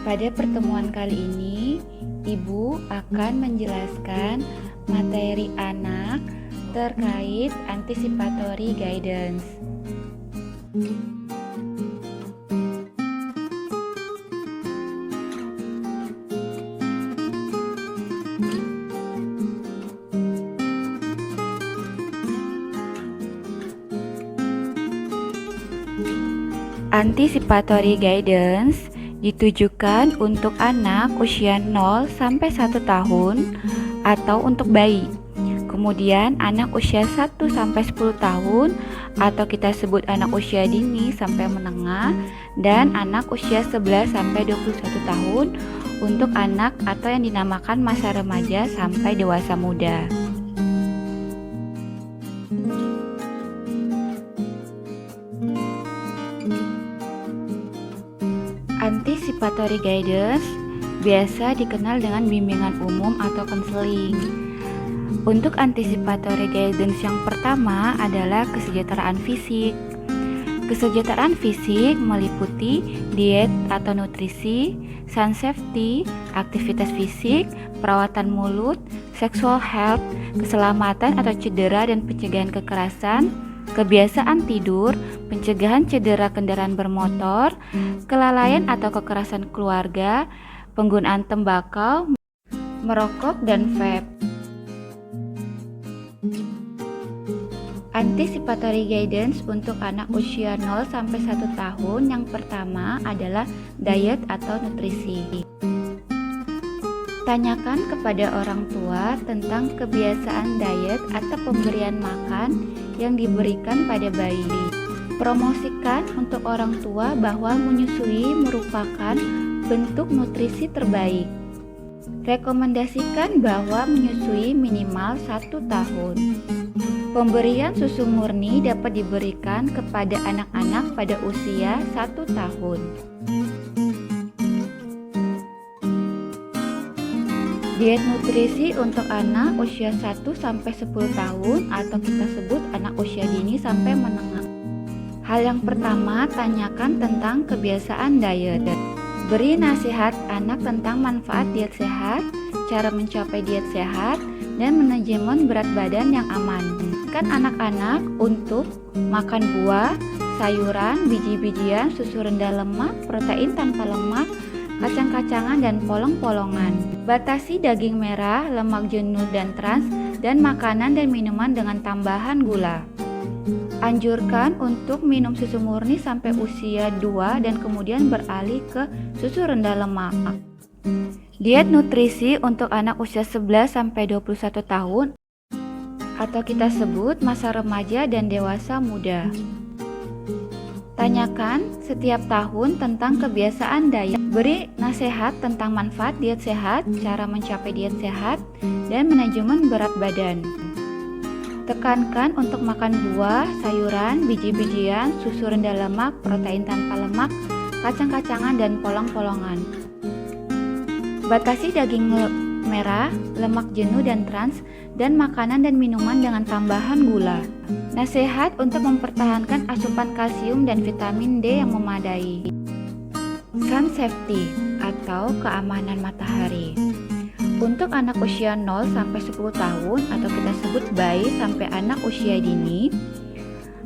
Pada pertemuan kali ini, Ibu akan menjelaskan materi anak terkait anticipatory guidance. Anticipatory guidance ditujukan untuk anak usia 0 sampai 1 tahun atau untuk bayi. Kemudian anak usia 1 sampai 10 tahun atau kita sebut anak usia dini sampai menengah, dan anak usia 11 sampai 21 tahun untuk anak atau yang dinamakan masa remaja sampai dewasa muda. Anticipatory guidance biasa dikenal dengan bimbingan umum atau konseling. Untuk anticipatory guidance yang pertama adalah kesejahteraan fisik. Kesejahteraan fisik meliputi diet atau nutrisi, sun safety, aktivitas fisik, perawatan mulut, sexual health, keselamatan atau cedera dan pencegahan kekerasan, kebiasaan tidur, pencegahan cedera kendaraan bermotor, kelalaian atau kekerasan keluarga, penggunaan tembakau, merokok, dan vape. Anticipatory guidance untuk anak usia 0 sampai 1 tahun yang pertama adalah diet atau nutrisi. Tanyakan kepada orang tua tentang kebiasaan diet atau pemberian makan yang diberikan pada bayi. Promosikan untuk orang tua bahwa menyusui merupakan bentuk nutrisi terbaik. Rekomendasikan bahwa menyusui minimal 1 tahun. Pemberian susu murni dapat diberikan kepada anak-anak pada usia 1 tahun. Diet nutrisi untuk anak usia 1 sampai 10 tahun atau kita sebut anak usia dini sampai menengah. Hal yang pertama, tanyakan tentang kebiasaan diet. Beri nasihat anak tentang manfaat diet sehat, cara mencapai diet sehat, dan manajemen berat badan yang aman. Kan anak-anak untuk makan buah, sayuran, biji-bijian, susu rendah lemak, protein tanpa lemak, kacang-kacangan, dan polong-polongan. Batasi daging merah, lemak jenuh dan trans, dan makanan dan minuman dengan tambahan gula. Anjurkan untuk minum susu murni sampai usia 2 dan kemudian beralih ke susu rendah lemak. Diet nutrisi untuk anak usia 11 sampai 21 tahun atau kita sebut masa remaja dan dewasa muda. Tanyakan setiap tahun tentang kebiasaan diet. Beri nasihat tentang manfaat diet sehat, cara mencapai diet sehat, dan manajemen berat badan. Tekankan untuk makan buah, sayuran, biji-bijian, susu rendah lemak, protein tanpa lemak, kacang-kacangan, dan polong-polongan. Batasi daging merah, lemak jenuh dan trans, dan makanan dan minuman dengan tambahan gula. Nasihat untuk mempertahankan asupan kalsium dan vitamin D yang memadai. Sun safety atau keamanan matahari. Untuk anak usia 0 sampai 10 tahun atau kita sebut bayi sampai anak usia dini,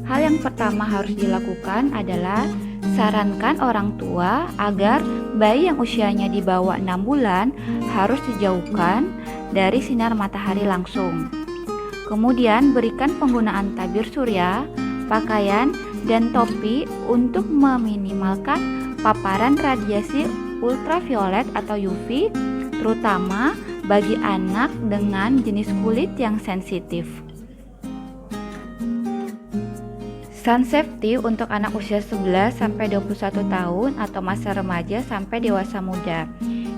hal yang pertama harus dilakukan adalah sarankan orang tua agar bayi yang usianya di bawah 6 bulan harus dijauhkan dari sinar matahari langsung. Kemudian berikan penggunaan tabir surya, pakaian, dan topi untuk meminimalkan paparan radiasi ultraviolet atau UV, terutama bagi anak dengan jenis kulit yang sensitif. Sun safety untuk anak usia 11 sampai 21 tahun atau masa remaja sampai dewasa muda.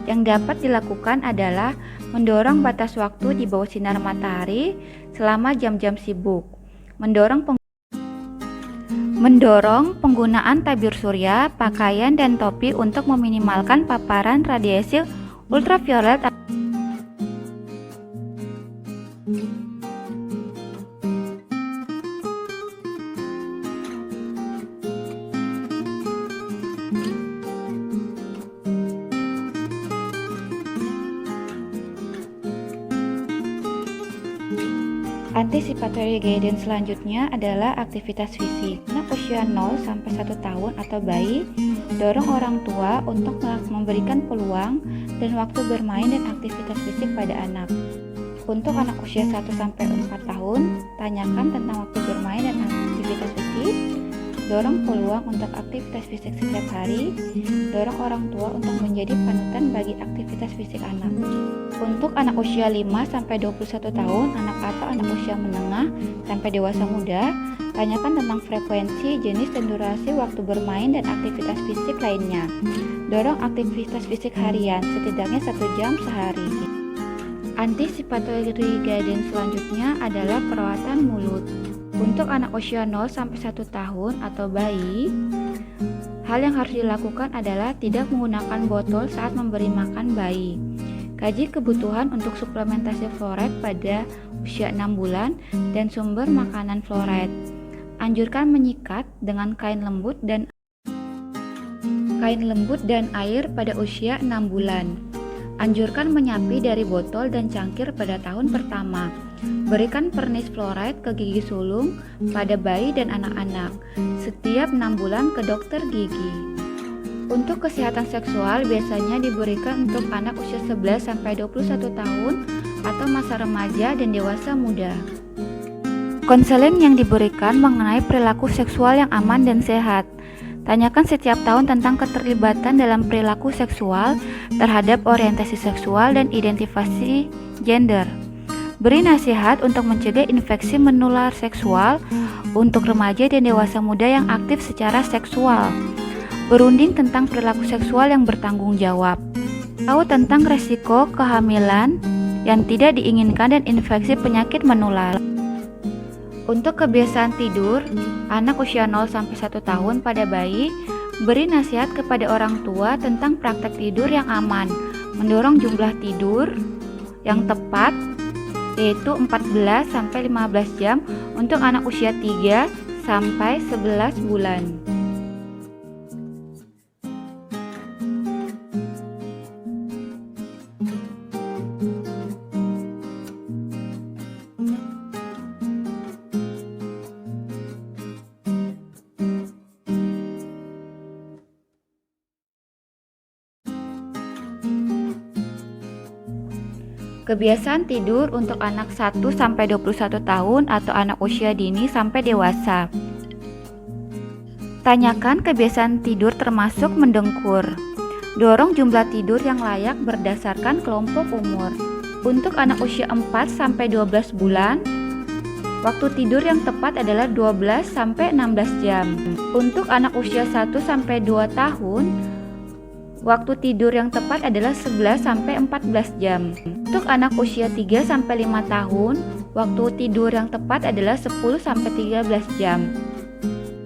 Yang dapat dilakukan adalah mendorong batas waktu di bawah sinar matahari selama jam-jam sibuk. Mendorong penggunaan tabir surya, pakaian, dan topi untuk meminimalkan paparan radiasi ultraviolet. Anticipatory guidance selanjutnya adalah aktivitas fisik. Anak usia 0 sampai 1 tahun atau bayi, dorong orang tua untuk memberikan peluang dan waktu bermain dan aktivitas fisik pada anak. Untuk anak usia 1 sampai 4 tahun, tanyakan tentang waktu bermain dan aktivitas fisik. Dorong peluang untuk aktivitas fisik setiap hari. Dorong orang tua untuk menjadi panutan bagi aktivitas fisik anak. Untuk anak usia 5 sampai 21 tahun, anak atau anak usia menengah sampai dewasa muda, tanyakan tentang frekuensi, jenis, dan durasi waktu bermain dan aktivitas fisik lainnya. Dorong aktivitas fisik harian, setidaknya 1 jam sehari. Anticipatory guidance selanjutnya adalah perawatan mulut. Untuk anak usia 0 sampai 1 tahun atau bayi, hal yang harus dilakukan adalah tidak menggunakan botol saat memberi makan bayi. Kaji kebutuhan untuk suplementasi fluoride pada usia 6 bulan dan sumber makanan fluoride. Anjurkan menyikat dengan kain lembut dan air pada usia 6 bulan. Anjurkan menyapi dari botol dan cangkir pada tahun pertama. Berikan pernis fluoride ke gigi sulung pada bayi dan anak-anak setiap 6 bulan ke dokter gigi. Untuk kesehatan seksual biasanya diberikan untuk anak usia 11 sampai 21 tahun atau masa remaja dan dewasa muda. Konseling yang diberikan mengenai perilaku seksual yang aman dan sehat. Tanyakan setiap tahun tentang keterlibatan dalam perilaku seksual terhadap orientasi seksual dan identifikasi gender. Beri nasihat untuk mencegah infeksi menular seksual untuk remaja dan dewasa muda yang aktif secara seksual. Berunding tentang perilaku seksual yang bertanggung jawab. Tahu tentang resiko kehamilan yang tidak diinginkan dan infeksi penyakit menular. Untuk kebiasaan tidur, anak usia 0 sampai 1 tahun pada bayi, beri nasihat kepada orang tua tentang praktek tidur yang aman, mendorong jumlah tidur yang tepat, yaitu 14 sampai 15 jam untuk anak usia 3 sampai 11 bulan. Kebiasaan tidur untuk anak 1 sampai 21 tahun atau anak usia dini sampai dewasa. Tanyakan kebiasaan tidur termasuk mendengkur. Dorong jumlah tidur yang layak berdasarkan kelompok umur. Untuk anak usia 4 sampai 12 bulan, waktu tidur yang tepat adalah 12 sampai 16 jam. Untuk anak usia 1 sampai 2 tahun, waktu tidur yang tepat adalah 11 sampai 14 jam. Untuk anak usia 3 sampai 5 tahun, waktu tidur yang tepat adalah 10 sampai 13 jam.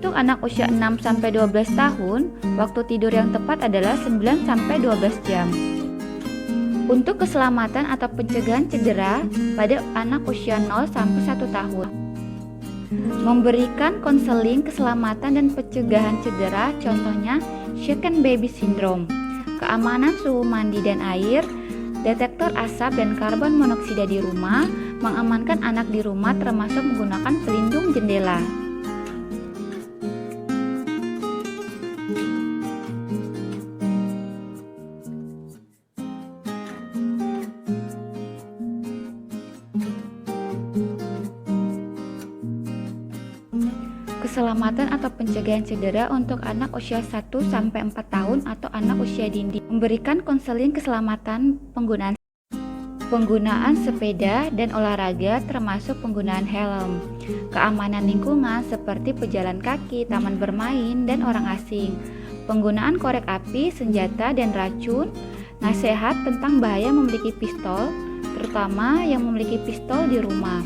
Untuk anak usia 6 sampai 12 tahun, waktu tidur yang tepat adalah 9 sampai 12 jam. Untuk keselamatan atau pencegahan cedera pada anak usia 0 sampai 1 tahun. Memberikan konseling keselamatan dan pencegahan cedera, contohnya shaken baby syndrome. Keamanan suhu mandi dan air, detektor asap dan karbon monoksida di rumah, mengamankan anak di rumah termasuk menggunakan pelindung jendela. Keselamatan atau pencegahan cedera untuk anak usia 1 sampai 4 tahun atau anak usia dini. Memberikan konseling keselamatan penggunaan sepeda dan olahraga termasuk penggunaan helm. Keamanan lingkungan seperti pejalan kaki, taman bermain, dan orang asing. Penggunaan korek api, senjata, dan racun. Nasihat tentang bahaya memiliki pistol, terutama yang memiliki pistol di rumah.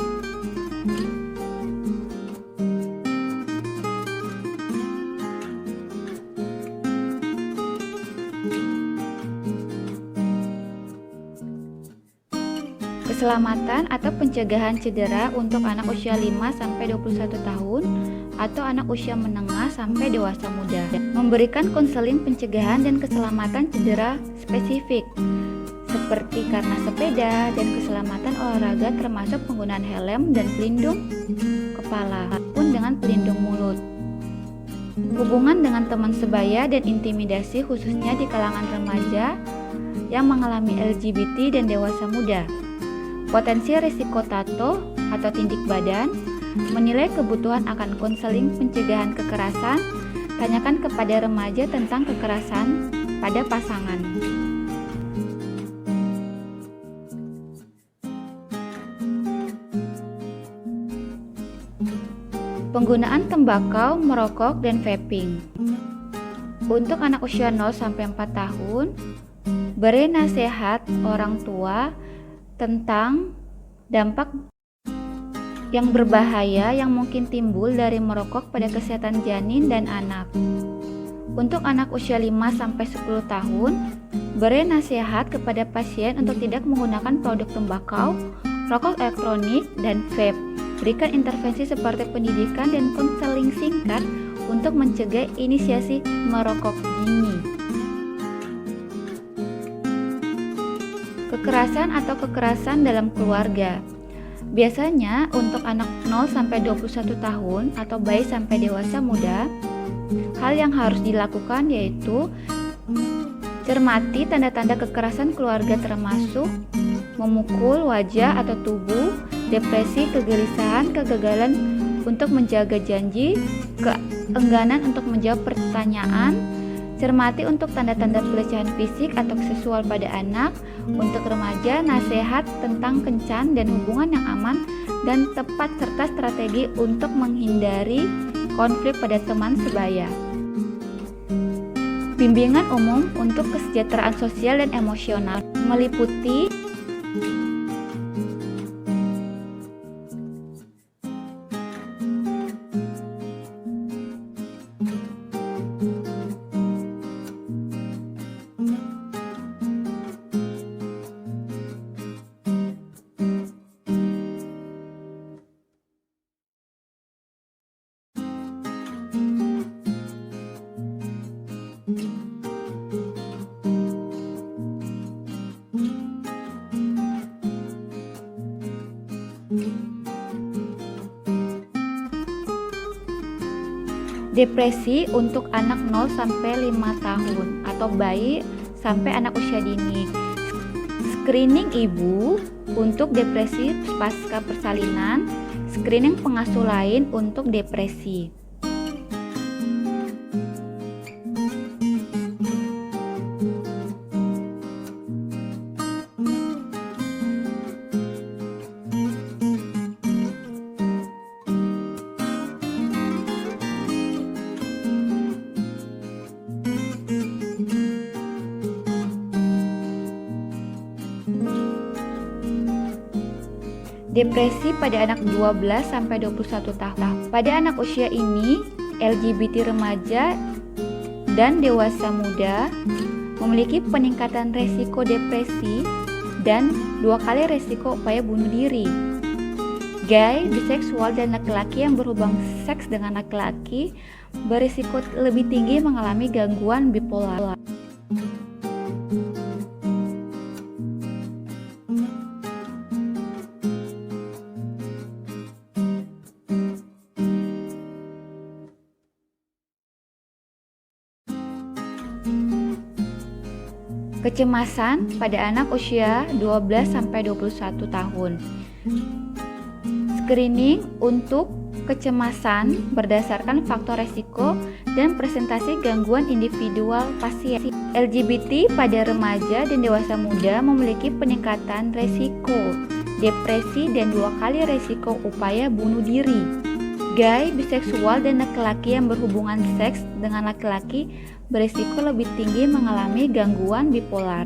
Keselamatan atau pencegahan cedera untuk anak usia 5 sampai 21 tahun atau anak usia menengah sampai dewasa muda. Memberikan konseling pencegahan dan keselamatan cedera spesifik. seperti karena sepeda dan keselamatan olahraga termasuk penggunaan helm dan pelindung kepala, pun dengan pelindung mulut. Hubungan dengan teman sebaya dan intimidasi khususnya di kalangan remaja yang mengalami LGBT dan dewasa muda. Potensi risiko tato atau tindik badan, menilai kebutuhan akan konseling pencegahan kekerasan, tanyakan kepada remaja tentang kekerasan pada pasangan. Penggunaan tembakau, merokok, dan vaping. Untuk anak usia 0-4 tahun, beri nasihat orang tua tentang dampak yang berbahaya yang mungkin timbul dari merokok pada kesehatan janin dan anak. Untuk anak usia 5-10 tahun, beri nasihat kepada pasien untuk tidak menggunakan produk tembakau, rokok elektronik, dan vape. Berikan intervensi seperti pendidikan dan konseling singkat untuk mencegah inisiasi merokok dini. Kekerasan atau kekerasan dalam keluarga. Biasanya untuk anak 0-21 tahun atau bayi sampai dewasa muda, hal yang harus dilakukan yaitu cermati tanda-tanda kekerasan keluarga termasuk memukul wajah atau tubuh, depresi, kegelisahan, kegagalan untuk menjaga janji, keengganan untuk menjawab pertanyaan. Cermati untuk tanda-tanda pelecehan fisik atau seksual pada anak. Untuk remaja, nasihat tentang kencan dan hubungan yang aman dan tepat serta strategi untuk menghindari konflik pada teman sebaya. Bimbingan umum untuk kesejahteraan sosial dan emosional meliputi depresi untuk anak 0-5 tahun atau bayi sampai anak usia dini. Screening ibu untuk depresi pasca persalinan, screening pengasuh lain untuk depresi. Depresi pada anak 12-21 tahun. Pada anak usia ini, LGBT remaja dan dewasa muda memiliki peningkatan resiko depresi dan 2 kali resiko upaya bunuh diri. Gay, biseksual, dan laki-laki yang berhubungan seks dengan laki-laki berisiko lebih tinggi mengalami gangguan bipolar. Kecemasan pada anak usia 12-21 tahun. Screening untuk kecemasan berdasarkan faktor resiko dan presentasi gangguan individual pasien. LGBT pada remaja dan dewasa muda memiliki peningkatan resiko depresi dan 2 kali resiko upaya bunuh diri. Gay, biseksual, dan laki-laki yang berhubungan seks dengan laki-laki berisiko lebih tinggi mengalami gangguan bipolar.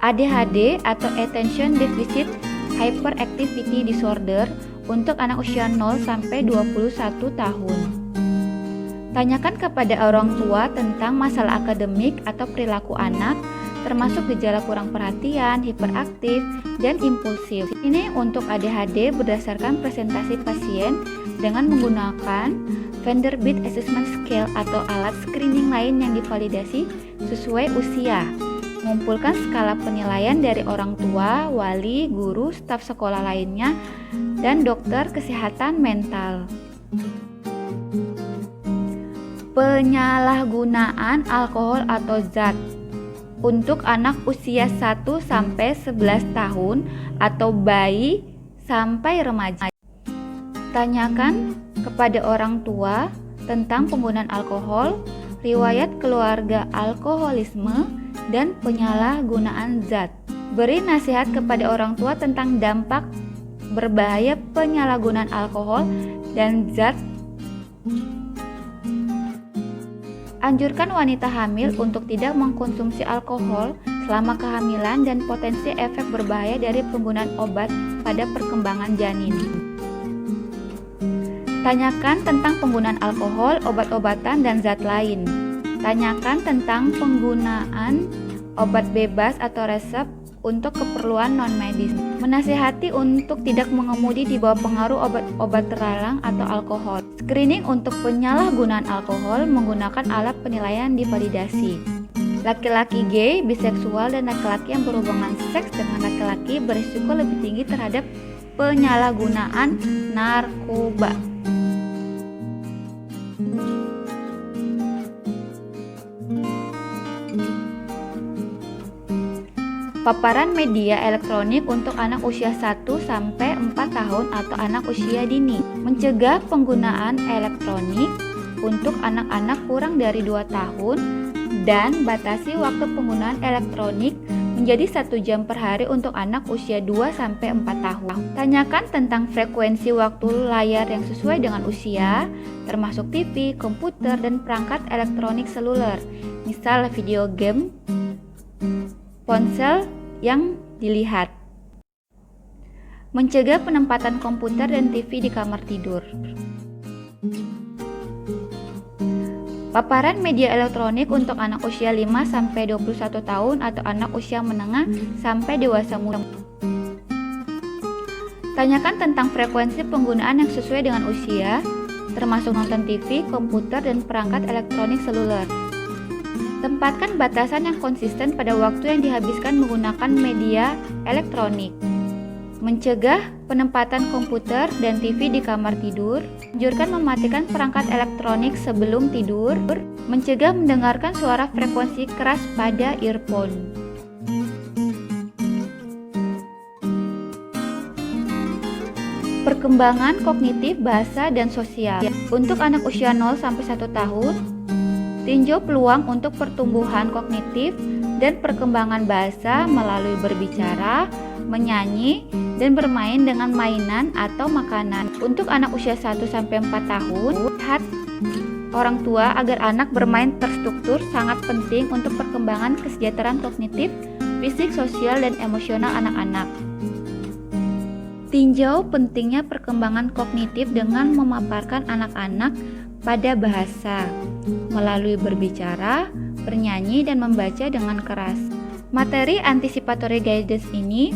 ADHD atau Attention Deficit Hyperactivity Disorder untuk anak usia 0-21 tahun. Tanyakan kepada orang tua tentang masalah akademik atau perilaku anak, termasuk gejala kurang perhatian, hiperaktif, dan impulsif. Ini untuk ADHD berdasarkan presentasi pasien dengan menggunakan Vanderbilt Assessment Scale atau alat screening lain yang divalidasi sesuai usia. Mengumpulkan skala penilaian dari orang tua, wali, guru, staf sekolah lainnya, dan dokter kesehatan mental. Penyalahgunaan alkohol atau zat untuk anak usia 1-11 tahun atau bayi sampai remaja. Tanyakan kepada orang tua tentang penggunaan alkohol, riwayat keluarga alkoholisme, dan penyalahgunaan zat. Beri nasihat kepada orang tua tentang dampak berbahaya penyalahgunaan alkohol dan zat. Anjurkan wanita hamil untuk tidak mengkonsumsi alkohol selama kehamilan dan potensi efek berbahaya dari penggunaan obat pada perkembangan janin. Tanyakan tentang penggunaan alkohol, obat-obatan, dan zat lain. Tanyakan tentang penggunaan obat bebas atau resep untuk keperluan non-medis. Menasihati untuk tidak mengemudi di bawah pengaruh obat-obat terlarang atau alkohol. Screening untuk penyalahgunaan alkohol menggunakan alat penilaian divalidasi. Laki-laki gay, biseksual, dan laki-laki yang berhubungan seks dengan laki-laki berisiko lebih tinggi terhadap penyalahgunaan narkoba. Paparan media elektronik untuk anak usia 1-4 tahun atau anak usia dini. Mencegah penggunaan elektronik untuk anak-anak kurang dari 2 tahun dan batasi waktu penggunaan elektronik menjadi 1 jam per hari untuk anak usia 2-4 tahun. Tanyakan tentang frekuensi waktu layar yang sesuai dengan usia, termasuk TV, komputer, dan perangkat elektronik seluler, misal video game, ponsel yang dilihat. Mencegah penempatan komputer dan TV di kamar tidur. Paparan media elektronik untuk anak usia 5-21 tahun atau anak usia menengah sampai dewasa muda. Tanyakan tentang frekuensi penggunaan yang sesuai dengan usia, termasuk nonton TV, komputer, dan perangkat elektronik seluler. Tempatkan batasan yang konsisten pada waktu yang dihabiskan menggunakan media elektronik. Mencegah penempatan komputer dan TV di kamar tidur. Anjurkan mematikan perangkat elektronik sebelum tidur. Mencegah mendengarkan suara frekuensi keras pada earphone. Perkembangan kognitif, bahasa, dan sosial. Untuk anak usia 0-1 tahun, tinjau peluang untuk pertumbuhan kognitif dan perkembangan bahasa melalui berbicara, menyanyi, dan bermain dengan mainan atau makanan. Untuk anak usia 1-4 tahun, lihat orang tua agar anak bermain terstruktur sangat penting untuk perkembangan kesejahteraan kognitif, fisik, sosial, dan emosional anak-anak. Tinjau pentingnya perkembangan kognitif dengan memaparkan anak-anak pada bahasa, melalui berbicara, bernyanyi, dan membaca dengan keras. Materi anticipatory guidance ini